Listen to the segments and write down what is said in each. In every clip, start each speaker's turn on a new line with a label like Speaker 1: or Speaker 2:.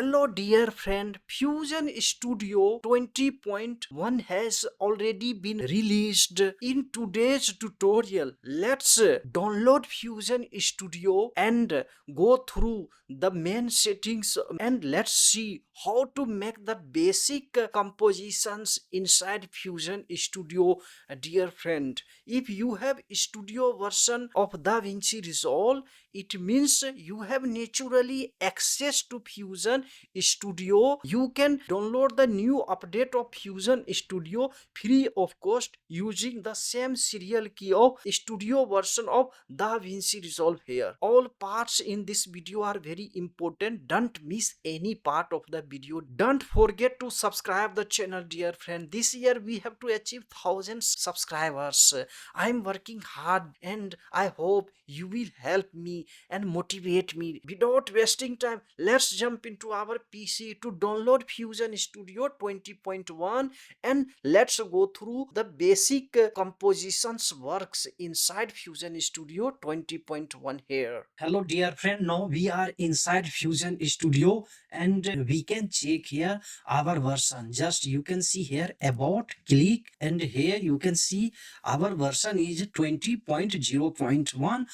Speaker 1: Hello dear friend, Fusion Studio 20.1 has already been released. In today's tutorial, let's download Fusion Studio and go through the main settings, and let's see how to make the basic compositions inside Fusion Studio. Dear friend, if you have studio version of DaVinci Resolve, it means you have naturally access to Fusion Studio. You can download the new update of Fusion Studio free of cost using the same serial key of studio version of DaVinci Resolve here. All parts in this video are very important. Don't miss any part of the video. Don't forget to subscribe the channel, dear friend. This year we have to achieve 1000 subscribers. I am working hard and I hope you will help me and motivate me. Without wasting time, let's jump into our PC to download Fusion Studio 20.1 and let's go through the basic compositions works inside Fusion Studio 20.1 here. Hello dear friend, now we are inside Fusion Studio and we can check here our version. Just you can see here about, click, and here you can see our version is 20.0.1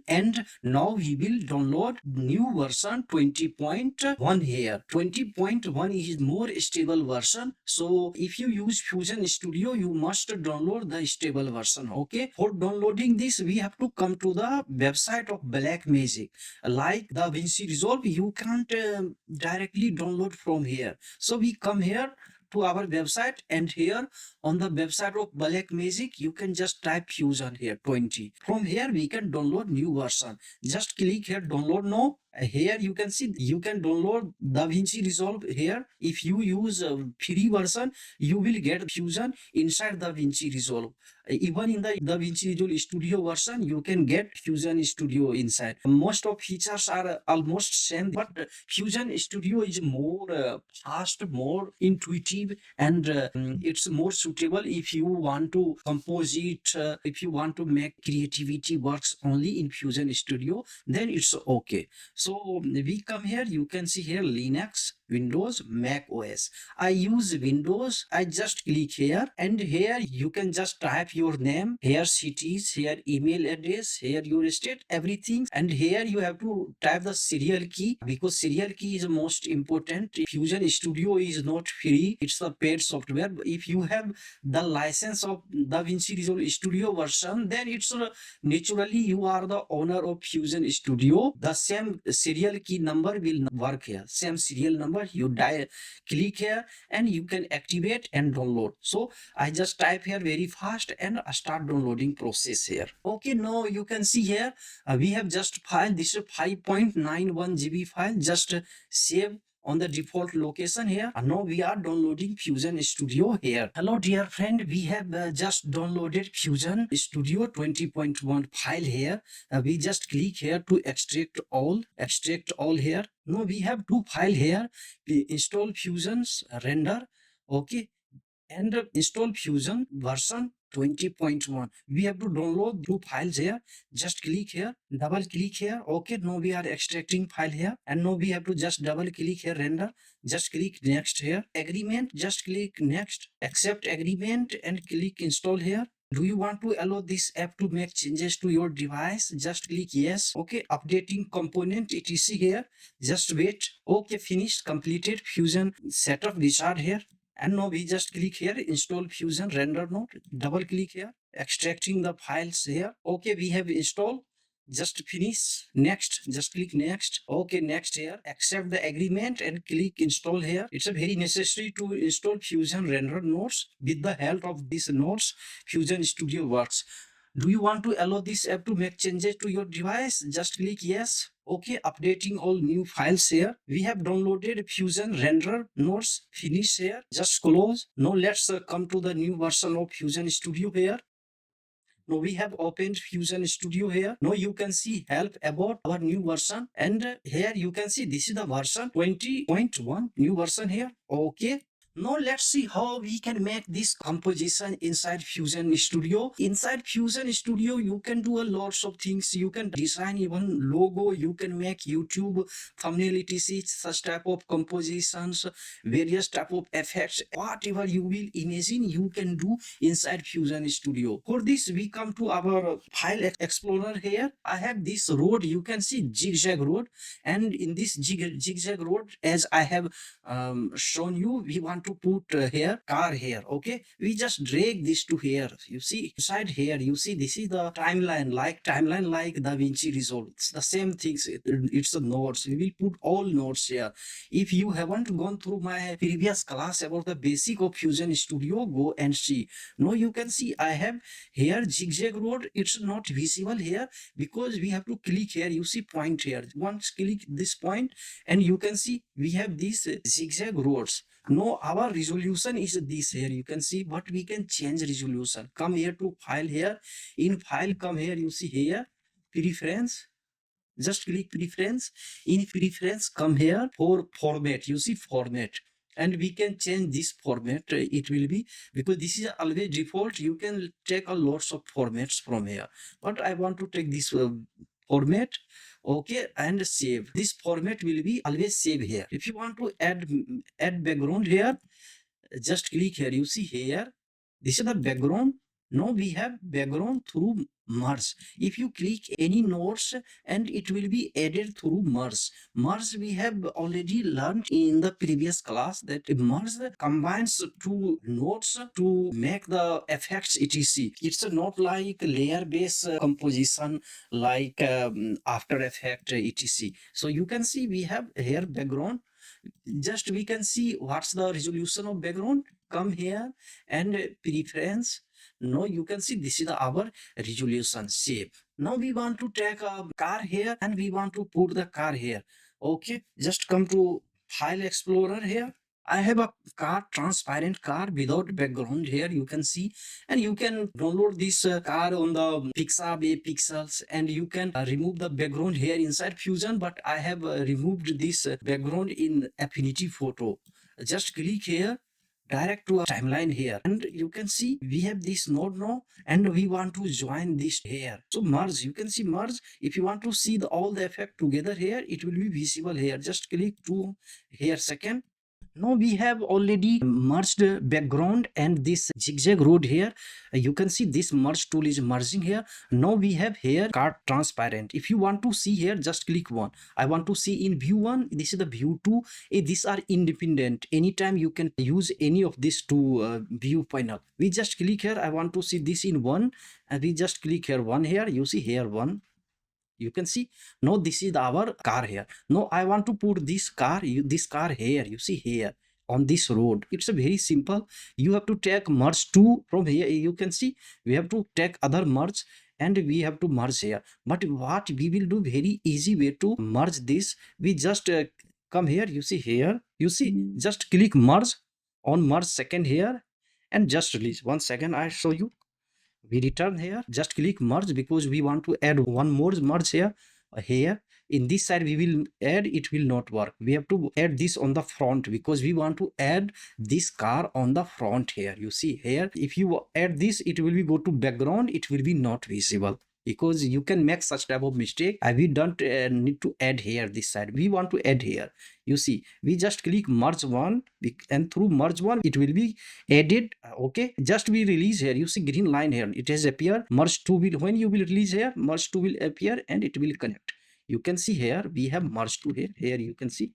Speaker 1: and now we will download new version 20.1 here. 20.1 is more stable version, so if you use Fusion Studio you must download the stable version. Okay, for downloading this we have to come to the website of Blackmagic. Like DaVinci Resolve, you can't directly download from here, so we come here to our website, and here on the website of Blackmagic you can just type Fusion here 20. From here we can download new version. Just click here download now. Here you can see you can download DaVinci Resolve here. If you use free version you will get Fusion inside DaVinci Resolve. Even in the DaVinci Resolve Studio version you can get Fusion Studio inside. Most of features are almost same, but Fusion Studio is more fast, more intuitive, and it's more suitable if you want to compose it, if you want to make creativity works only in Fusion Studio, then it's okay. So we come here, you can see here Linux, Windows, Mac OS. I use Windows. I just click here, and here you can just type your name, here cities, here email address, here your state, everything, and here you have to type the serial key, because serial key is most important. Fusion Studio is not free, it's a paid software. If you have the license of DaVinci Resolve Studio version, then it's naturally you are the owner of Fusion Studio. The same serial key number will work here, same serial number. You click here and you can activate and download. So I just type here very fast and start downloading process here. Okay, now you can see here we have just file. This is 5.91 GB file. Just save on the default location here, and now we are downloading Fusion Studio here. Hello dear friend, we have just downloaded Fusion Studio 20.1 file here. We just click here to extract all here. Now we have two file here. We install Fusion's render, okay, and install Fusion version 20.1. We have to download two files here. Just click here, double click here. Okay, now we are extracting file here, and now we have to just double click here, render. Just click next here, agreement, just click next, accept agreement, and click install here. Do you want to allow this app to make changes to your device? Just click yes. Okay, updating component etc here. Just wait. Okay, finished, completed. Fusion setup wizard here. And now we just click here, install Fusion render node, double click here, extracting the files here. Okay, we have installed. Just finish, next, just click next. Okay, next here, accept the agreement and click install here. It's a very necessary to install Fusion render nodes. With the help of these nodes, Fusion Studio works. Do you want to allow this app to make changes to your device? Just click yes. Okay, updating all new files here. We have downloaded Fusion render nodes. Finish here. Just close. Now let's come to the new version of Fusion Studio here. Now we have opened Fusion Studio here. Now you can see help about our new version, and here you can see this is the version 20.1 new version here. Okay. Now let's see how we can make this composition inside Fusion Studio. Inside Fusion Studio, you can do a lots of things. You can design even logo, you can make YouTube thumbnail etc. Such type of compositions, various type of effects, whatever you will imagine, you can do inside Fusion Studio. For this, we come to our file explorer here. I have this road, you can see zigzag road, and in this zigzag road, as I have shown you, we want to put here car here. Okay, we just drag this to here. You see inside here, you see this is the timeline like DaVinci Resolve. It's the same things. It's the nodes. We will put all nodes here. If you haven't gone through my previous class about the basic of Fusion Studio, go and see. Now you can see I have here zigzag road. It's not visible here because we have to click here. You see point here. Once click this point, and you can see we have these zigzag roads. Now our resolution is this here. You can see, but we can change resolution. Come here to file here. In file, come here. You see here preference. Just click preference. In preference, come here for format. You see format, and we can change this format. It will be, because this is always default. You can take a lots of formats from here, but I want to take this format. Okay, and save. This format will be always save here. If you want to add background here, just click here. You see here, this is the background. Now we have background through merge. If you click any nodes, and it will be added through merge. Merge we have already learned in the previous class that merge combines two nodes to make the effects etc. It's not like layer based composition like After Effects etc. So you can see we have here background. Just we can see what's the resolution of background. Come here and preference. Now you can see this is our resolution shape. Now we want to take a car here, and we want to put the car here. Okay, just come to file explorer here. I have a car, transparent car without background here, you can see, and you can download this car on the Pixabay Pixels, and you can remove the background here inside Fusion, but I have removed this background in Affinity Photo. Just click here, direct to a timeline here, and you can see we have this node now, and we want to join this here. So merge, you can see merge. If you want to see all the effect together here, it will be visible here. Just click to here second. Now we have already merged background and this zigzag road here. You can see this merge tool is merging here. Now we have here car transparent. If you want to see here, just click one. I want to see in view one. This is the view two. These are independent. Anytime you can use any of these two view panel. We just click here. I want to see this in one, and we just click here one here. You see here one. You can see now this is our car here. Now I want to put this car here. You see here on this road. It's a very simple. You have to take merge two from here. You can see we have to take other merge, and we have to merge here. But what we will do, very easy way to merge this. We just come here. You see here. You see, just click merge on merge second here, and just release. 1 second, I show you. We return here, just click merge because we want to add one more merge here. Here in this side we will add, it will not work. We have to add this on the front because we want to add this car on the front here. You see here, if you add this, it will be go to background, it will be not visible, because you can make such type of mistake. We don't need to add here this side. We want to add here. You see, we just click merge one, and through merge one it will be added. Okay, just we release here. You see green line here, it has appeared. Merge two will, when you will release here, merge two will appear and it will connect. You can see here we have merge two here. Here you can see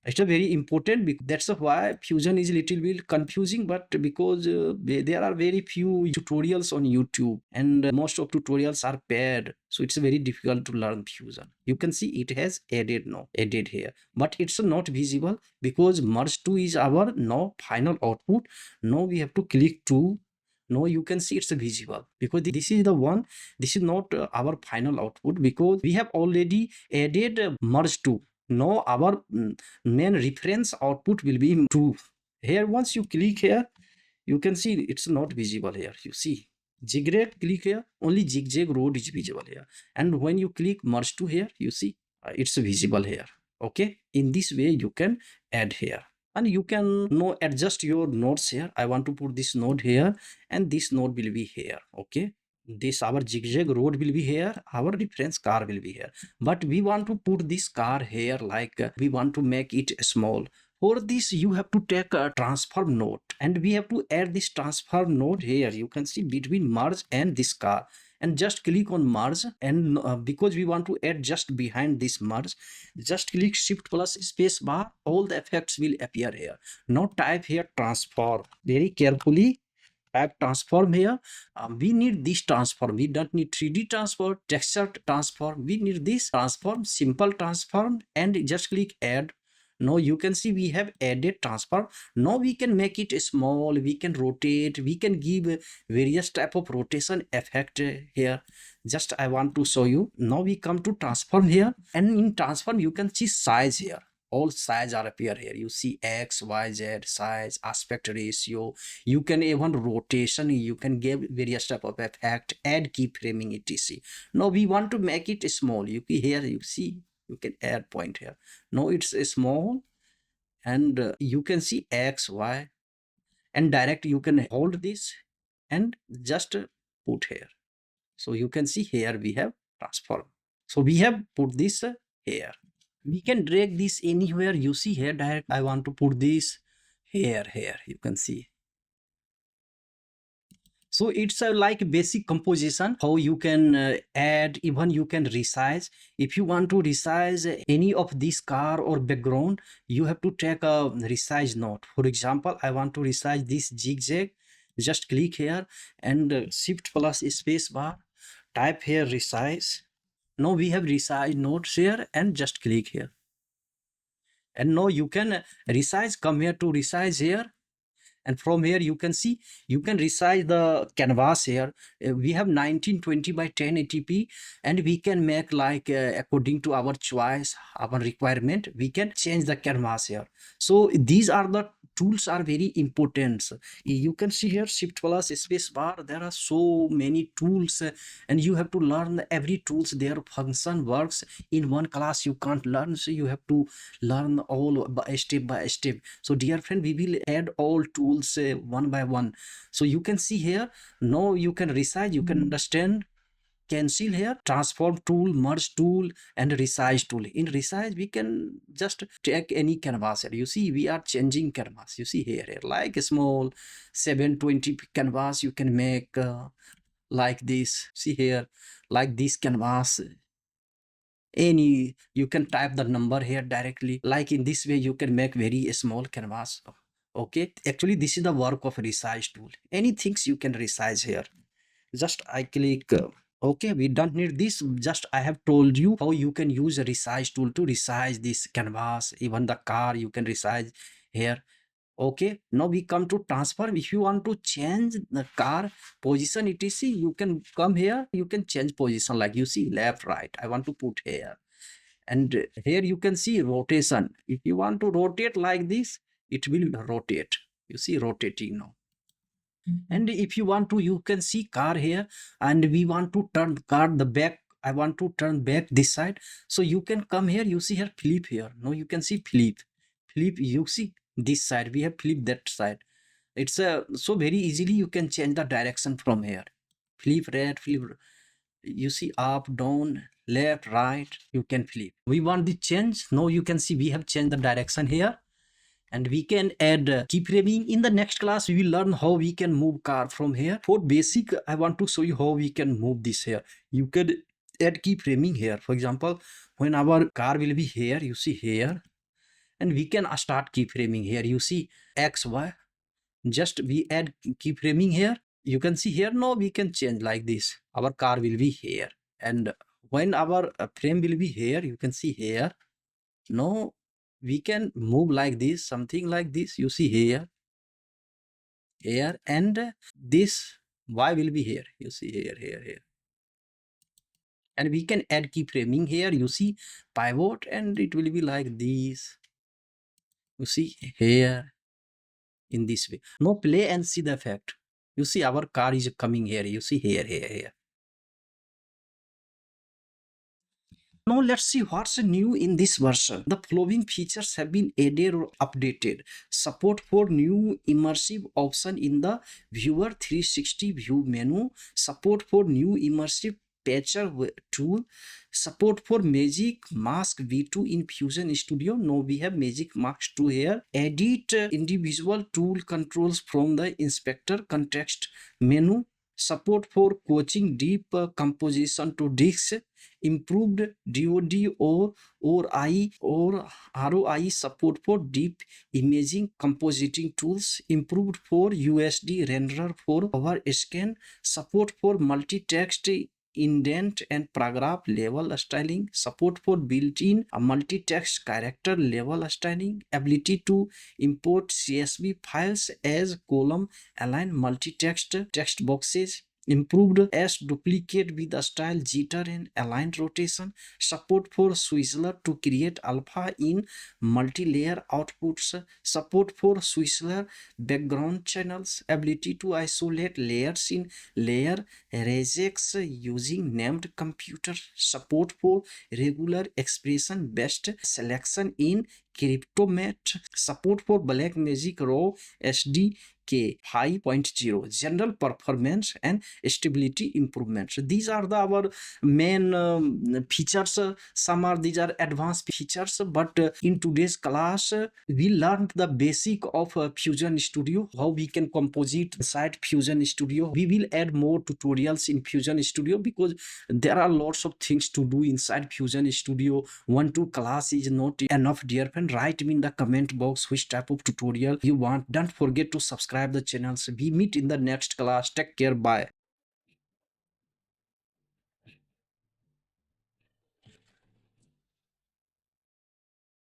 Speaker 1: it's a very important, because that's why Fusion is a little bit confusing, but because there are very few tutorials on YouTube, and most of tutorials are paid, so it's very difficult to learn Fusion. You can see it has added here, but it's not visible because merge 2 is our now final output. Now we have to click 2. Now you can see it's visible because this is the one. This is not our final output because we have already added merge 2. Now our main reference output will be 2. Here once you click here, you can see it's not visible here. You see zigzag, click here, only zigzag road is visible here, and when you click merge 2 here, you see it's visible here. Okay, in this way you can add here. and you can now adjust your nodes here. I want to put this node here and this node will be here. Okay, this our zigzag road will be here, our reference car will be here, but we want to put this car here, like we want to make it small. For this you have to take a transform node and we have to add this transform node here. You can see between merge and this car, and just click on merge, and because we want to add just behind this merge, just click shift plus space bar, all the effects will appear here. Now type here transform very carefully, type transform here. We need this transform, we don't need 3D transform, texture transform, we need this transform, simple transform, and just click add. Now you can see we have added transform. Now we can make it small, we can rotate, we can give various type of rotation effect here. Just I want to show you. Now we come to transform here, and in transform you can see size here. All size are appear here. You see x, y, z, size, aspect ratio. You can even rotation, you can give various type of effect, add keyframing, etc. Now we want to make it small. You here you see you can add point here. Now it's small, and you can see x, y, and direct you can hold this and just put here. So you can see here we have transform. So we have put this here. We can drag this anywhere. You see here direct I want to put this here. You can see. So it's a like basic composition, how you can add, even you can resize. If you want to resize any of this car or background, you have to take a resize node. For example, I want to resize this zigzag. Just click here and shift plus space bar, type here resize. Now we have resize nodes here, and just click here. And now you can resize, come here to resize here, and from here you can see you can resize the canvas here. We have 1920 by 1080p, and we can make like according to our choice, our requirement, we can change the canvas here. So these are the tools are very important. You can see here shift plus space bar, there are so many tools, and you have to learn every tools, their function works in one class you can't learn, so you have to learn all by step. So dear friend, we will add all tools one by one. So you can see here, now you can resize, you can understand, cancel here, transform tool, merge tool, and resize tool. In resize we can just take any canvas here. You see we are changing canvas. You see here like a small 720 canvas you can make like this. See here like this canvas, any you can type the number here directly. Like in this way you can make very small canvas. Okay, actually this is the work of resize tool. Any things you can resize here. Just I click okay, we don't need this. Just I have told you how you can use a resize tool to resize this canvas. Even the car you can resize here. Okay, now we come to transform. If you want to change the car position etc, you can come here, you can change position, like you see left right, I want to put here. And here you can see rotation. If you want to rotate like this, it will rotate. You see rotating now. And if you want to, you can see car here, and we want to turn car the back, I want to turn back this side. So you can come here, you see here flip here. Now you can see flip, you see this side, we have flip that side. It's so very easily you can change the direction from here. Flip right, flip, you see up, down, left, right, you can flip. We want the change. Now you can see we have changed the direction here, and we can add keyframing. In the next class we will learn how we can move car from here. For basic I want to show you how we can move this here. You can add keyframing here. For example, when our car will be here, you see here, and we can start keyframing here. You see x, y, just we add keyframing here. You can see here, now we can change like this. Our car will be here, and when our frame will be here, you can see here. Now we can move like this, something like this. You see here, and this y will be here. You see here, and we can add keyframing here. You see pivot, and it will be like this. You see here, in this way. Now play and see the effect. You see our car is coming here. You see here. Now let's see what's new in this version. The following features have been added or updated. Support for new immersive option in the Viewer 360 view menu. Support for new immersive patcher tool. Support for Magic Mask V2 in Fusion Studio. Now we have Magic Mask 2 here. Edit individual tool controls from the inspector context menu. Support for coaching deep composition to disks. Improved DoD or ROI support for deep imaging compositing tools. Improved for USD renderer for our scan. Support for multi-text indent and paragraph level styling. Support for built-in multi-text character level styling. Ability to import CSV files as column align multi-text text boxes. Improved as duplicate with a style jitter and aligned rotation. Support for Swizzler to create alpha in multi-layer outputs. Support for Swizzler background channels. Ability to isolate layers in layer regex using named computer. Support for regular expression based selection in Cryptomatte. Support for Blackmagic Raw SDK 5.0. General performance and stability improvements. These are our main features. These are advanced features, but in today's class we learned the basic of Fusion Studio, how we can composite inside Fusion Studio. We will add more tutorials in Fusion Studio because there are lots of things to do inside Fusion Studio. 1-2 class is not enough, dear friend. Write me in the comment box which type of tutorial you want. Don't forget to subscribe the channels. We meet in the next class. Take care. Bye.